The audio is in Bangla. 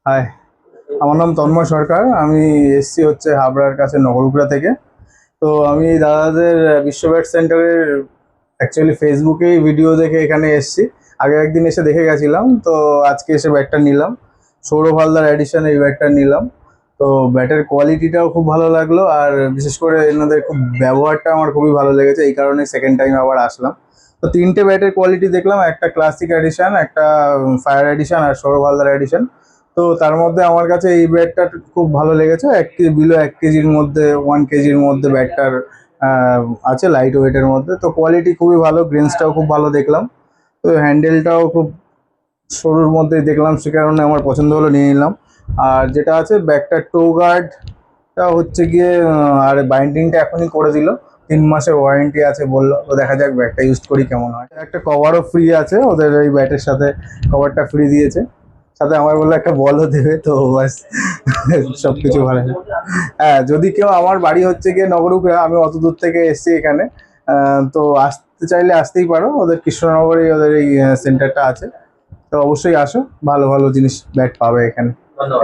হাই, আমার নাম তন্ময় সরকার। আমি এসছি হচ্ছে হাবড়ার কাছে নগরুকড়া থেকে। তো আমি দাদাদের বিশ্ব ব্যাট সেন্টারের অ্যাকচুয়ালি ফেসবুকেই ভিডিও দেখে এখানে এসছি। আগে একদিন এসে দেখে গেছিলাম, তো আজকে এসে ব্যাটটা নিলাম। সৌরভ হালদার এডিশন এই ব্যাটটা নিলাম। তো ব্যাটের কোয়ালিটিটাও খুব ভালো লাগলো, আর বিশেষ করে এনাদের খুব ব্যবহারটা আমার খুবই ভালো লেগেছে, এই কারণে সেকেন্ড টাইম আবার আসলাম। তো তিনটে ব্যাটের কোয়ালিটি দেখলাম, একটা ক্লাসিক এডিশন, একটা ফায়ার এডিশন, আর সৌরভ হালদার এডিশন। তো তার মধ্যে আমার কাছে এই ব্যাটটা খুব ভালো লেগেছে। বিলো 1 কেজির মধ্যে, 1 কেজির মধ্যে ব্যাটটার আছে, লাইট ওয়েটের মধ্যে। তো কোয়ালিটি খুবই ভালো, গ্রেন্সটাও খুব ভালো দেখলাম। তো হ্যান্ডেলটাও খুব সরুর মধ্যেই দেখলাম, সে কারণে আমার পছন্দ হলো, নিয়ে নিলাম। আর যেটা আছে ব্যাগটার টো গার্ডটা হচ্ছে গিয়ে আর বাইন্ডিংটা এখনই করে দিল। 3 মাসের ওয়ারেন্টি আছে বললো। তো দেখা যাক ব্যাগটা ইউজ করি কেমন হয়। একটা কভারও ফ্রি আছে ওদের, এই ব্যাটের সাথে কভারটা ফ্রি দিয়েছে। সাথে আমার বললো একটা বলও দেবে, তো বাস সবকিছু ভালো। হ্যাঁ, যদি কেউ, আমার বাড়ি হচ্ছে গিয়ে নগরুকড়া, আমি অত দূর থেকে এসেছি এখানে। তো আসতে চাইলে আসতেই পারো, ওদের কৃষ্ণনগরে ওদের এই সেন্টারটা আছে। তো অবশ্যই আসো, ভালো ভালো জিনিস ব্যাট পাবে এখানে। ধন্যবাদ।